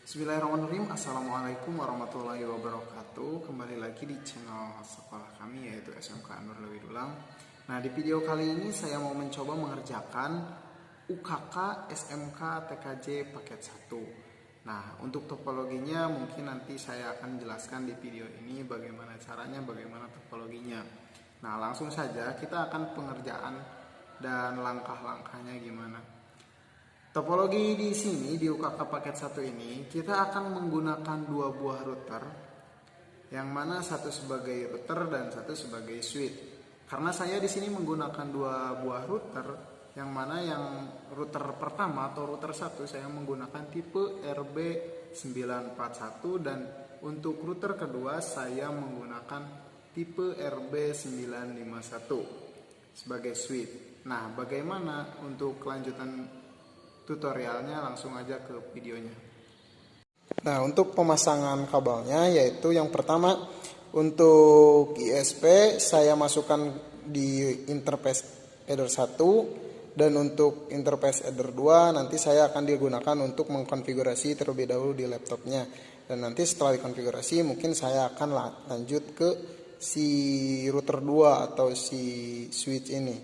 Bismillahirrahmanirrahim. Assalamualaikum warahmatullahi wabarakatuh. Kembali lagi di channel sekolah kami, yaitu SMK Nur Lewi Dulang. Nah, di video kali ini saya mau mencoba mengerjakan UKK SMK TKJ paket 1. Nah, untuk topologinya mungkin nanti saya akan jelaskan di video ini bagaimana caranya, bagaimana topologinya. Nah, langsung saja kita akan pengerjaan dan langkah-langkahnya gimana. Topologi di sini di UKK paket 1 ini kita akan menggunakan dua buah router, yang mana satu sebagai router dan satu sebagai switch. Karena saya di sini menggunakan dua buah router, yang mana yang router pertama atau router 1 saya menggunakan tipe RB941 dan untuk router kedua saya menggunakan tipe RB951 sebagai switch. Nah, bagaimana untuk kelanjutan tutorialnya, langsung aja ke videonya. Nah, untuk pemasangan kabelnya, yaitu yang pertama untuk ISP saya masukkan di interface header 1, dan untuk interface header 2 nanti saya akan digunakan untuk mengkonfigurasi terlebih dahulu di laptopnya. Dan nanti setelah dikonfigurasi mungkin saya akan lanjut ke si router 2 atau si switch ini.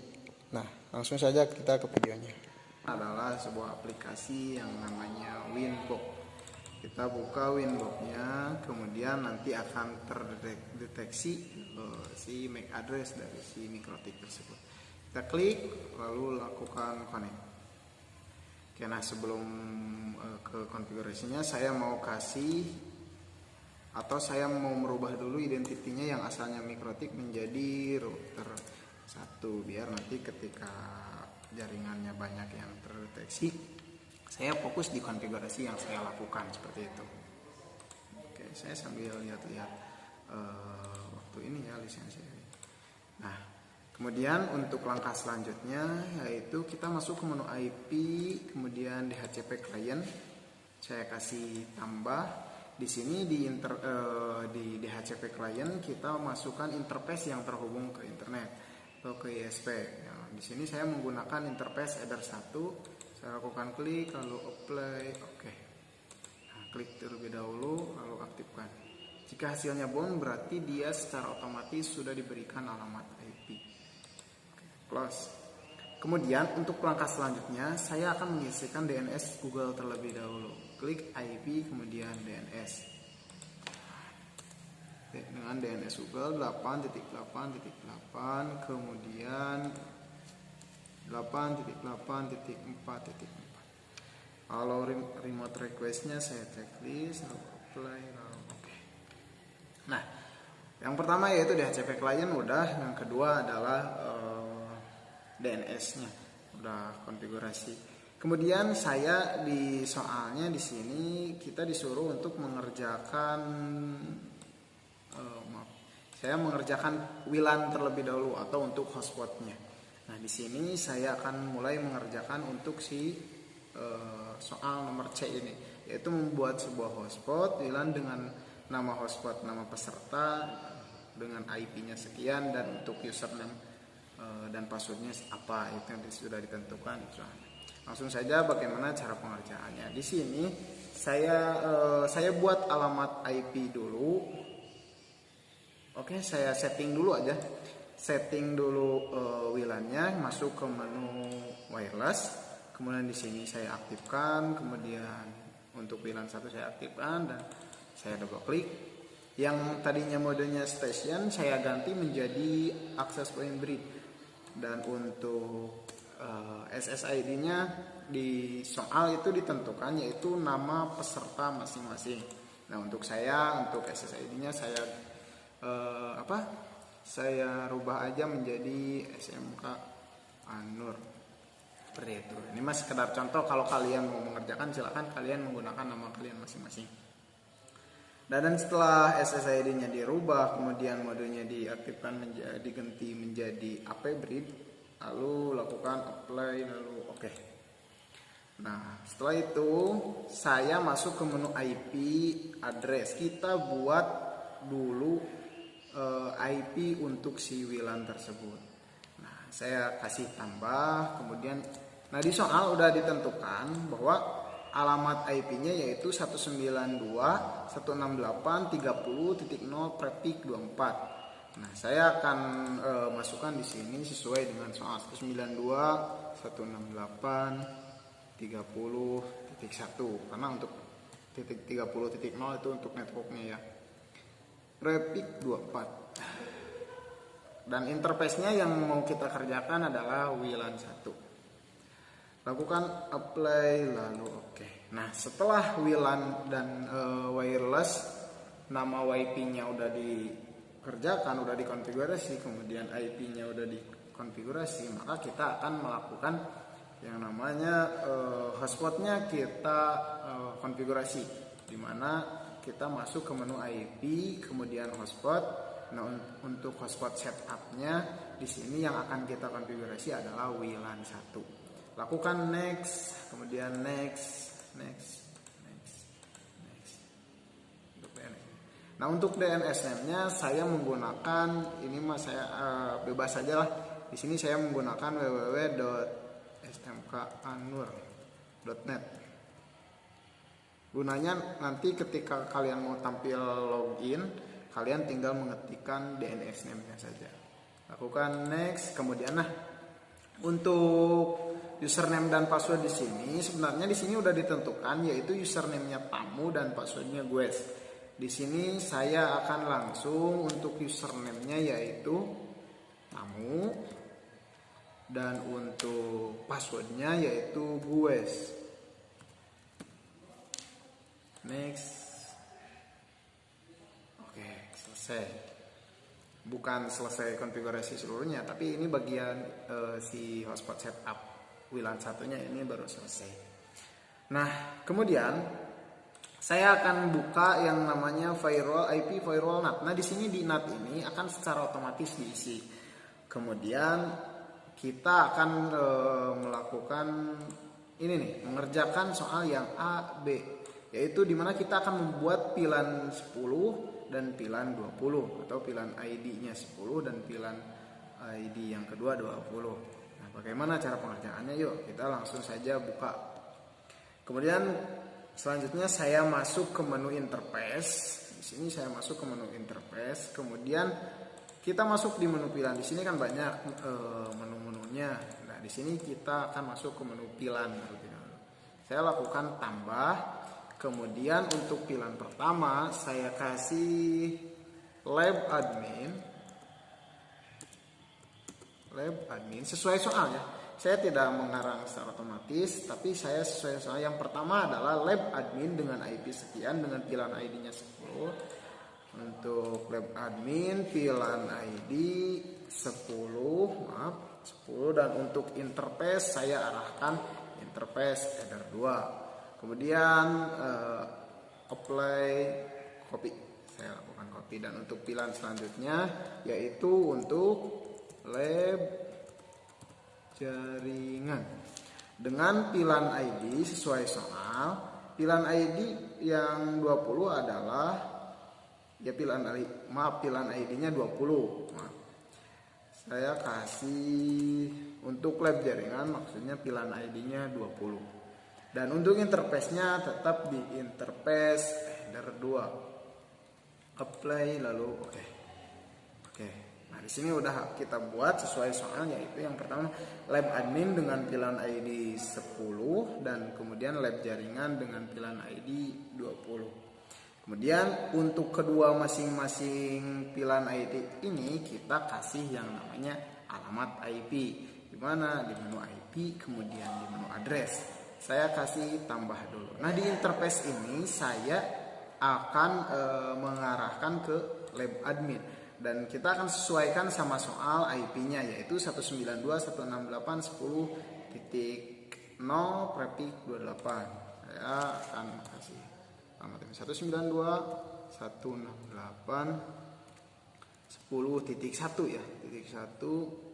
Nah, langsung saja kita ke videonya. Adalah sebuah aplikasi yang namanya Winbox. Kita buka Winbox-nya, kemudian nanti akan terdeteksi si MAC address dari si mikrotik tersebut. Kita klik lalu lakukan connect. Oke, nah sebelum ke konfigurasinya saya mau kasih atau saya mau merubah dulu identitinya yang asalnya mikrotik menjadi router 1, biar nanti ketika jaringannya banyak yang terdeteksi, saya fokus di konfigurasi yang saya lakukan seperti itu. Oke, saya sambil lihat-lihat waktu ini ya lisensi. Nah, kemudian untuk langkah selanjutnya yaitu kita masuk ke menu IP, kemudian DHCP client. Saya kasih tambah di sini di DHCP client kita masukkan interface yang terhubung ke internet atau ke ISP. Di sini saya menggunakan interface header 1. Saya lakukan klik lalu apply, oke. Nah, klik terlebih dahulu lalu aktifkan. Jika hasilnya bound berarti dia secara otomatis sudah diberikan alamat IP. Oke, close. Kemudian untuk langkah selanjutnya saya akan mengisikan DNS Google terlebih dahulu. Klik IP kemudian DNS. Dengan DNS Google 8.8.8 kemudian 8.8.4.4. Kalau remote requestnya saya checklist lalu apply lalu oke. Nah, yang pertama yaitu DHCP client udah, yang kedua adalah DNS-nya udah konfigurasi. Kemudian saya di soalnya di sini kita disuruh untuk mengerjakan saya mengerjakan WLAN terlebih dahulu atau untuk hotspotnya. Nah, di sini saya akan mulai mengerjakan untuk si soal nomor C ini, yaitu membuat sebuah hotspot WLAN dengan nama hotspot, nama peserta dengan IP-nya sekian, dan untuk username dan passwordnya apa itu yang sudah ditentukan. Langsung saja bagaimana cara pengerjaannya. Di sini saya buat alamat IP dulu. Oke, saya setting dulu aja. Setting dulu WLAN-nya, masuk ke menu wireless. Kemudian di sini saya aktifkan, kemudian untuk WLAN 1 saya aktifkan dan saya double klik. Yang tadinya modenya station saya ganti menjadi access point bridge. Dan untuk SSID-nya di soal itu ditentukan yaitu nama peserta masing-masing. Nah, untuk SSID-nya saya saya rubah aja menjadi SMK Anur. Seperti itu. Ini mas sekedar contoh, kalau kalian mau mengerjakan silakan kalian menggunakan nama kalian masing-masing. Dan setelah SSID-nya dirubah, kemudian modenya diaktifkan diganti menjadi AP bridge, lalu lakukan apply lalu oke. Nah, setelah itu saya masuk ke menu IP address. Kita buat dulu IP untuk si WLAN tersebut. Nah, saya kasih tambah, kemudian di soal udah ditentukan bahwa alamat IP-nya yaitu 192.168.30.0 prefix 24. Nah, saya akan masukkan di sini sesuai dengan soal 192.168.30.1 karena untuk titik 30.0 itu untuk networknya ya. Prefix 24. Dan interface-nya yang mau kita kerjakan adalah WLAN 1. Lakukan apply lalu oke. Nah, setelah WLAN dan wireless, nama WiFi-nya udah dikerjakan, udah dikonfigurasi, kemudian IP-nya udah dikonfigurasi, maka kita akan melakukan yang namanya hotspotnya kita konfigurasi, dimana kita masuk ke menu IP, kemudian hotspot. Nah, untuk hotspot setup-nya di sini yang akan kita konfigurasi adalah WLAN 1. Lakukan next, kemudian next. Nah, untuk DNS name-nya saya menggunakan ini saya bebas saja lah. Di sini saya menggunakan www.smkanur.net. Gunanya nanti ketika kalian mau tampil login, kalian tinggal mengetikkan DNS name-nya saja. Lakukan next, kemudian untuk username dan password di sini sebenarnya di sini udah ditentukan, yaitu username-nya tamu dan password-nya guys. Di sini saya akan langsung untuk username-nya yaitu tamu dan untuk password-nya yaitu guys. Next. Oke, selesai. Bukan selesai konfigurasi seluruhnya, tapi ini bagian si hotspot setup WLAN satunya ini baru selesai. Nah, kemudian saya akan buka yang namanya firewall IP firewall NAT. Nah, di sini di NAT ini akan secara otomatis diisi. Kemudian kita akan melakukan ini nih, mengerjakan soal yang A, B, yaitu dimana kita akan membuat pilan 10 dan pilan 20 atau pilan ID-nya 10 dan pilan ID yang kedua 20. Nah, bagaimana cara pengerjaannya? Yuk, kita langsung saja buka. Kemudian selanjutnya saya masuk ke menu interface. Di sini saya masuk ke menu interface. Kemudian kita masuk di menu pilan. Di sini kan banyak menu-menunya. Nah, di sini kita akan masuk ke menu pilan. Saya lakukan tambah. Kemudian untuk pilan pertama saya kasih lab admin sesuai soal ya. Saya tidak mengarang secara otomatis, tapi saya sesuai soal. Yang pertama adalah lab admin dengan IP sekian dengan pilan ID-nya 10. Untuk lab admin pilan ID 10 dan untuk interface saya arahkan interface header 2. Kemudian apply copy, saya lakukan copy. Dan untuk pilan selanjutnya yaitu untuk lab jaringan dengan pilan ID sesuai soal. Pilan ID yang 20 adalah ya pilan ID-nya 20. Saya kasih untuk lab jaringan, maksudnya pilan ID-nya 20. Dan untuk interface-nya tetap di interface header 2. Apply lalu oke. Nah, di sini udah kita buat sesuai soal, yaitu yang pertama lab admin dengan pilan ID 10 dan kemudian lab jaringan dengan pilan ID 20. Kemudian untuk kedua masing-masing pilan ID ini kita kasih yang namanya alamat IP. Di mana? Di menu IP, kemudian di menu address. Saya kasih tambah dulu. Nah, di interface ini saya akan mengarahkan ke lab admin dan kita akan sesuaikan sama soal IP-nya yaitu 192.168.10.0 prefix 28. Saya akan kasih alamat 192.168.10.1 ya, titik 1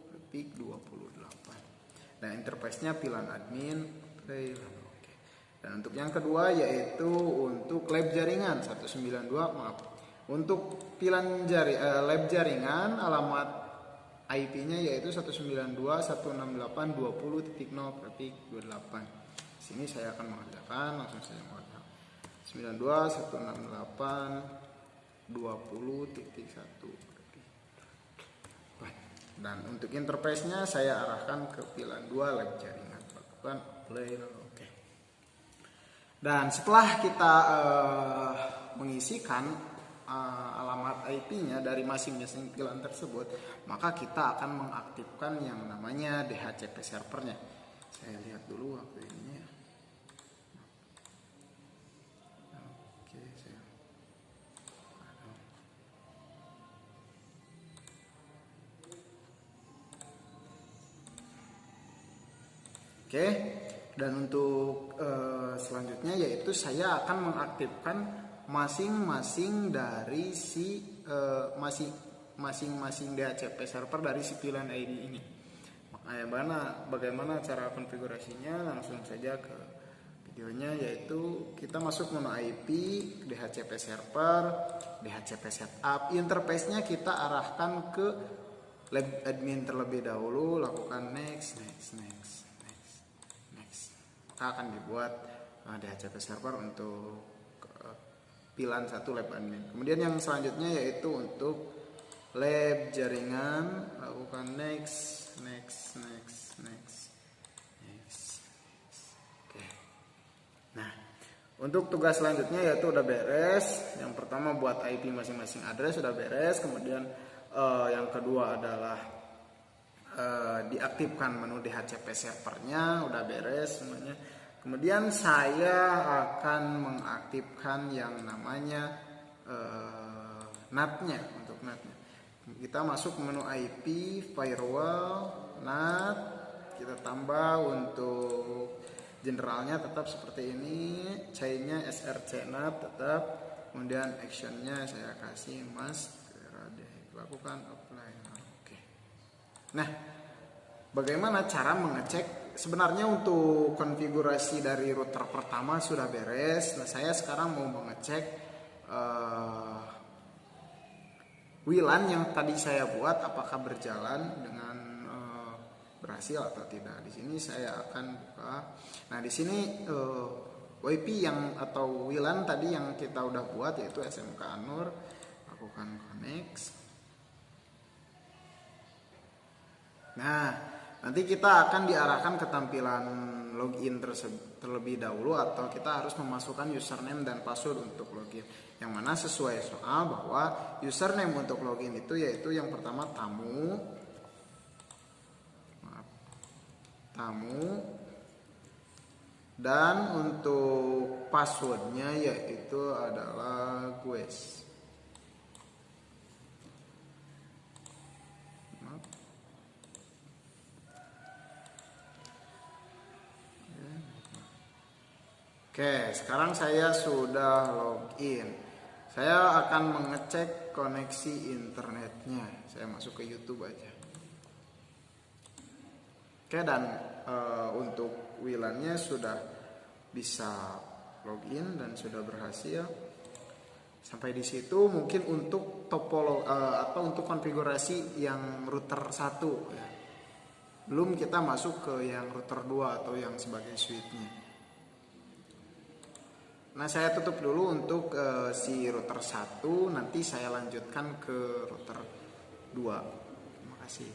prefix 28. Nah, interface-nya pilan admin. Dan untuk yang kedua yaitu untuk lab jaringan 192 untuk pilan lab jaringan alamat IP-nya yaitu 192.168.20.0 prefix 28. Di sini saya akan mengerjakan, langsung saya mengerjakan 92.168.20.1. Dan untuk interface-nya saya arahkan ke pilihan 2 lab jaringan. Lakukan apply. Oke. Dan setelah kita mengisikan alamat IP-nya dari masing-masing pilihan tersebut, maka kita akan mengaktifkan yang namanya DHCP servernya. Saya lihat dulu waktu ini. Oke, Oke, dan untuk selanjutnya yaitu saya akan mengaktifkan masing-masing dari masing-masing DHCP server dari si pilihan ID ini. Bagaimana cara konfigurasinya? Langsung saja ke videonya, yaitu kita masuk menu IP, DHCP server, DHCP setup. Interface-nya kita arahkan ke lab admin terlebih dahulu, lakukan next. Akan dibuat DHCP server untuk pilihan 1 lab admin. Kemudian yang selanjutnya yaitu untuk lab jaringan, lakukan next. Oke. Nah, untuk tugas selanjutnya yaitu udah beres. Yang pertama buat IP masing-masing address sudah beres. Kemudian yang kedua adalah diaktifkan menu DHCP servernya, udah beres semuanya. Kemudian saya akan mengaktifkan yang namanya NAT-nya. Untuk NAT-nya kita masuk menu IP, firewall, NAT, kita tambah. Untuk generalnya tetap seperti ini, chainnya src NAT tetap. Kemudian actionnya saya kasih must lakukan apply. Oke. Nah, bagaimana cara mengecek? Sebenarnya untuk konfigurasi dari router pertama sudah beres. Nah, saya sekarang mau mengecek WLAN yang tadi saya buat apakah berjalan dengan berhasil atau tidak. Di sini saya akan buka. Nah, di sini WiFi yang atau WLAN tadi yang kita udah buat yaitu SMK Anur, lakukan connect. Nah, nanti kita akan diarahkan ke tampilan login terlebih dahulu, atau kita harus memasukkan username dan password untuk login. Yang mana sesuai soal bahwa username untuk login itu yaitu yang pertama tamu. Dan untuk passwordnya yaitu adalah guys. Oke, sekarang saya sudah login. Saya akan mengecek koneksi internetnya. Saya masuk ke YouTube aja. Oke, dan untuk WLAN-nya sudah bisa login dan sudah berhasil. Sampai di situ mungkin untuk topologi atau untuk konfigurasi yang router 1 ya. Belum kita masuk ke yang router 2 atau yang sebagai switch-nya. Nah, saya tutup dulu untuk si router 1, nanti saya lanjutkan ke router 2. Terima kasih.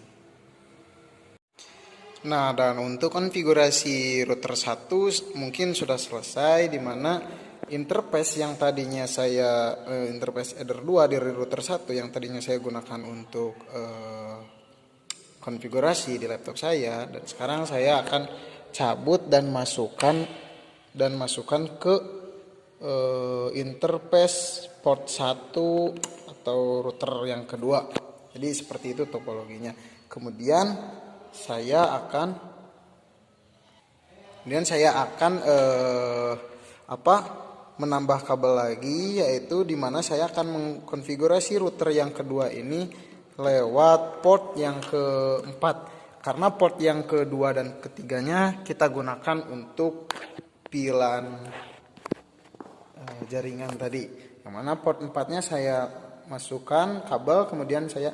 Nah, dan untuk konfigurasi router 1 mungkin sudah selesai, di mana interface yang tadinya saya interface header 2 dari router 1 yang tadinya saya gunakan untuk konfigurasi di laptop saya, dan sekarang saya akan cabut dan masukkan ke interface port 1 atau router yang kedua. Jadi seperti itu topologinya. Kemudian saya akan menambah kabel lagi, yaitu dimana saya akan mengkonfigurasi router yang kedua ini lewat port yang keempat, karena port yang kedua dan ketiganya kita gunakan untuk pilihan jaringan tadi, yang mana port 4-nya saya masukkan kabel, kemudian saya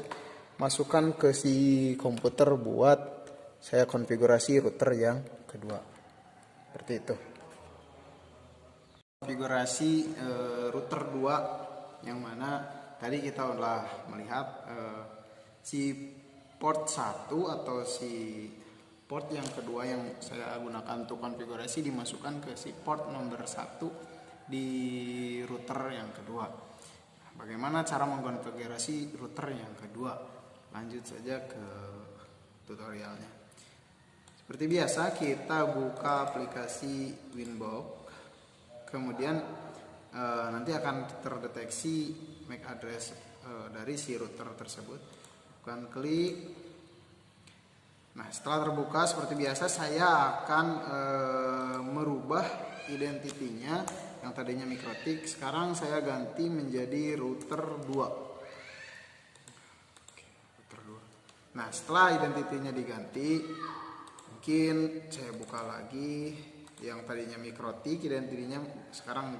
masukkan ke si komputer buat saya konfigurasi router yang kedua. seperti itu. Konfigurasi router 2 yang mana tadi kita telah melihat si port 1 atau si port yang kedua yang saya gunakan untuk konfigurasi dimasukkan ke si port nomor 1 di router yang kedua. Bagaimana cara mengkonfigurasi router yang kedua? Lanjut saja ke tutorialnya. Seperti biasa kita buka aplikasi Winbox. Kemudian nanti akan terdeteksi MAC address dari si router tersebut. Bukan klik. Nah, setelah terbuka seperti biasa saya akan merubah identitinya yang tadinya MikroTik. Sekarang saya ganti menjadi router 2. Oke, router 2. Nah, setelah identitinya diganti, mungkin saya buka lagi. Yang tadinya MikroTik identitinya sekarang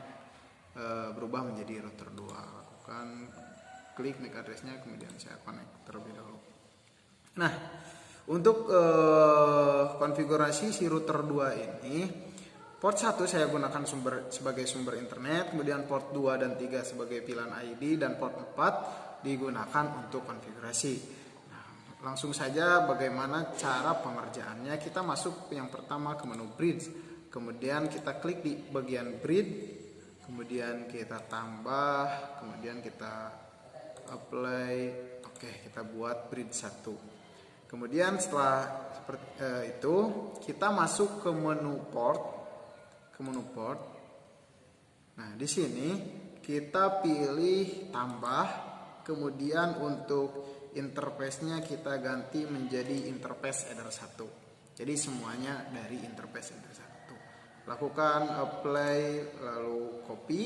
berubah menjadi router 2. Lakukan klik MAC address-nya, kemudian saya connect terlebih dahulu. Nah, untuk konfigurasi si router 2 ini, port 1 saya gunakan sebagai sumber internet, kemudian port 2 dan 3 sebagai pilihan ID, dan port 4 digunakan untuk konfigurasi. Nah, langsung saja bagaimana cara pengerjaannya. Kita masuk yang pertama ke menu bridge. Kemudian kita klik di bagian bridge, kemudian kita tambah, kemudian kita apply. Oke, kita buat bridge 1. Kemudian setelah seperti itu kita masuk ke menu port, Nah, di sini kita pilih tambah, kemudian untuk interface-nya kita ganti menjadi interface header 1. Jadi semuanya dari interface header 1. Lakukan apply, lalu copy,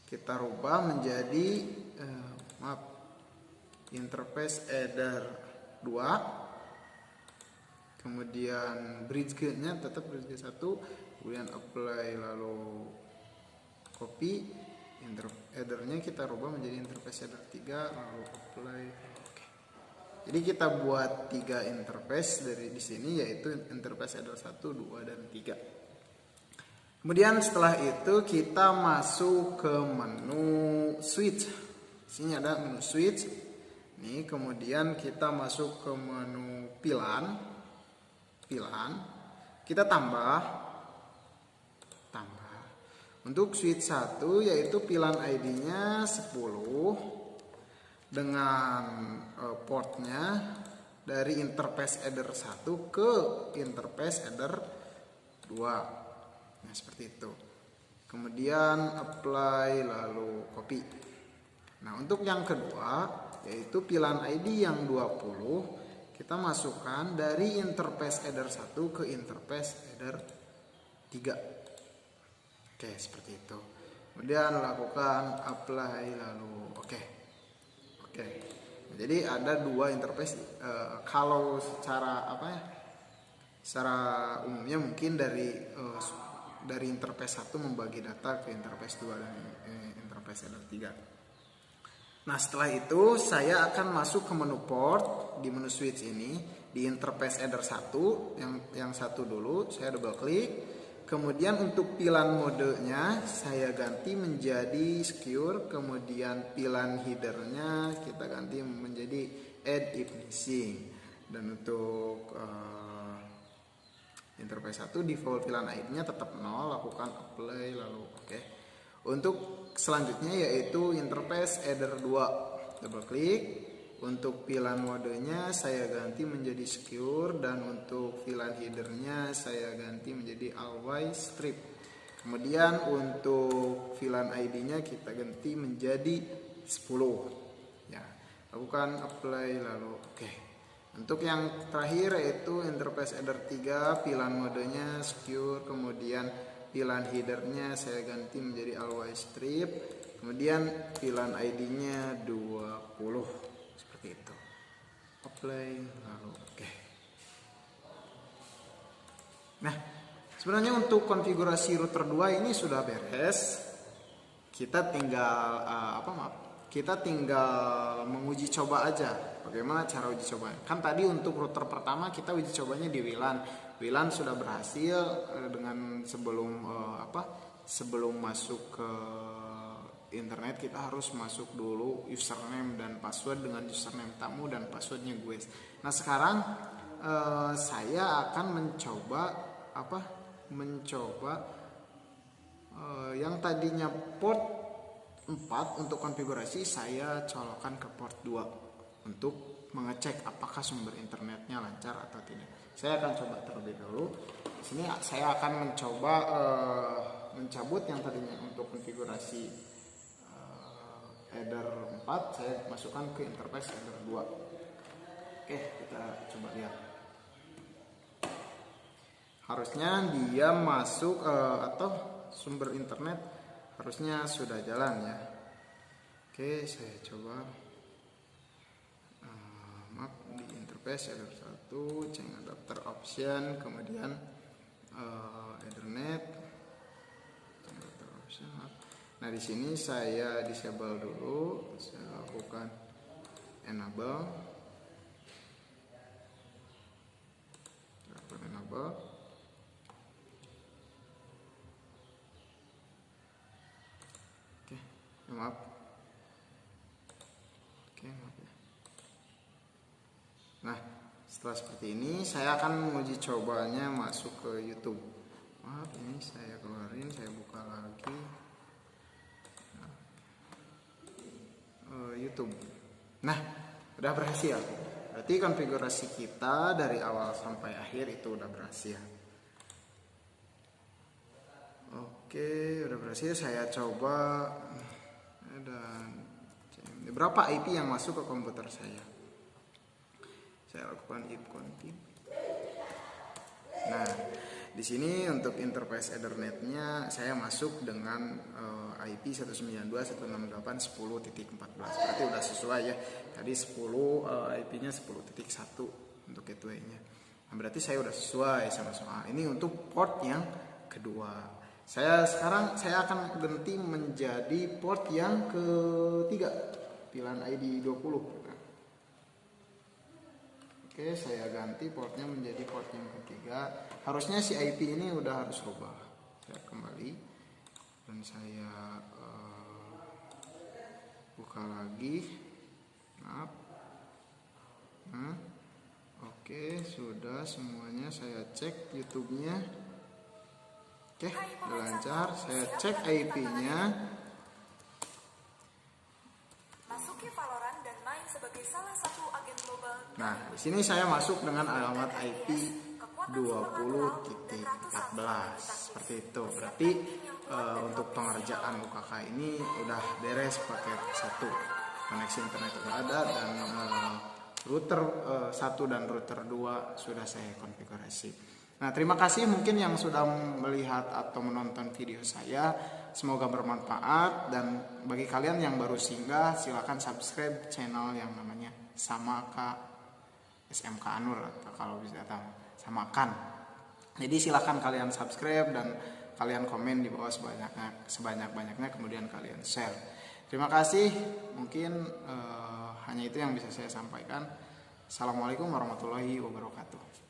kita rubah menjadi interface header 2, kemudian bridge-nya tetap bridge 1, kemudian apply lalu copy, header-nya kita rubah menjadi interface header 3, lalu apply. Oke. Jadi kita buat 3 interface dari di sini, yaitu interface header 1, 2 dan 3. Kemudian setelah itu kita masuk ke menu switch. Di sini ada menu switch. Nih, kemudian kita masuk ke menu pilan. Kita tambah. Untuk switch 1 yaitu pilan ID-nya 10 dengan portnya dari interface header 1 ke interface header 2. Nah, seperti itu. Kemudian apply lalu copy. Nah, untuk yang kedua yaitu pilan ID yang 20 kita masukkan dari interface header 1 ke interface header 3. Oke, seperti itu. Kemudian lakukan apply lalu oke. Jadi ada 2 interface. Kalau secara secara umumnya mungkin dari interface 1 membagi data ke interface 2 dan interface header 3. Nah, setelah itu saya akan masuk ke menu port di menu switch ini, di interface header 1 yang satu dulu, saya double klik. Kemudian untuk pilan modenya saya ganti menjadi secure, kemudian pilan headernya kita ganti menjadi add if missing. Dan untuk interface 1 default pilan ID-nya tetap 0, lakukan apply lalu oke. Untuk selanjutnya yaitu interface header 2, double klik. Untuk pilan modenya saya ganti menjadi secure, dan untuk pilan headernya saya ganti menjadi always strip. Kemudian untuk pilan ID-nya kita ganti menjadi 10. Ya, lakukan apply lalu oke. Untuk yang terakhir yaitu interface header 3, pilan modenya secure, kemudian pilan headernya saya ganti menjadi always strip, kemudian pilan ID-nya 20. Seperti itu. Apply lalu oke. Nah, sebenarnya untuk konfigurasi router 2 ini sudah beres. Kita tinggal menguji coba aja bagaimana cara uji coba. Kan tadi untuk router pertama kita uji cobanya di WLAN. WLAN sudah berhasil dengan sebelum masuk ke internet kita harus masuk dulu username dan password dengan username tamu dan passwordnya gue. Nah sekarang saya akan mencoba yang tadinya port 4 untuk konfigurasi saya colokkan ke port 2 untuk mengecek apakah sumber internetnya lancar atau tidak. Saya akan coba terlebih dahulu. Di sini saya akan mencoba mencabut yang tadinya untuk konfigurasi header 4 saya masukkan ke interface header 2. Oke, kita coba lihat. Harusnya dia masuk atau sumber internet harusnya sudah jalan ya. Oke, saya coba map di interface header 1, change adapter option, kemudian Ethernet, change adapter option. Nah di sini saya disable dulu, saya lakukan enable. Oke, maaf. Ya. Nah, setelah seperti ini saya akan menguji cobanya masuk ke YouTube. Maaf, ini saya keluarin, saya buka lagi. YouTube. Nah, udah berhasil. Berarti konfigurasi kita dari awal sampai akhir itu udah berhasil. Oke, udah berhasil. Saya coba dan berapa IP yang masuk ke komputer saya. Saya lakukan if config. Nah, di sini untuk interface Ethernet-nya saya masuk dengan IP 192.168.10.14. Berarti udah sesuai ya. Tadi 10 IP-nya 10.1 untuk gateway-nya. Nah, berarti saya udah sesuai sama soal. Ini untuk port yang kedua. Sekarang saya akan ganti menjadi port yang ketiga. Pilihan ID 20. Oke, saya ganti portnya menjadi port yang ketiga. Harusnya si IP ini udah harus rubah. Saya kembali dan saya buka lagi. Maaf. Oke, sudah semuanya saya cek YouTube-nya. Oke, udah lancar. Saya cek IP-nya. Nah, di sini saya masuk dengan alamat IP 20.14 seperti itu. Berarti untuk pengerjaan UKK ini udah beres paket 1. Koneksi internet sudah ada dan router 1 dan router 2 sudah saya konfigurasi. Nah, terima kasih mungkin yang sudah melihat atau menonton video saya. Semoga bermanfaat dan bagi kalian yang baru singgah silakan subscribe channel yang namanya Samaka SMK Anur atau kalau bisa samakan. Jadi silakan kalian subscribe dan kalian komen di bawah sebanyak-banyaknya kemudian kalian share. Terima kasih. Mungkin hanya itu yang bisa saya sampaikan. Assalamualaikum warahmatullahi wabarakatuh.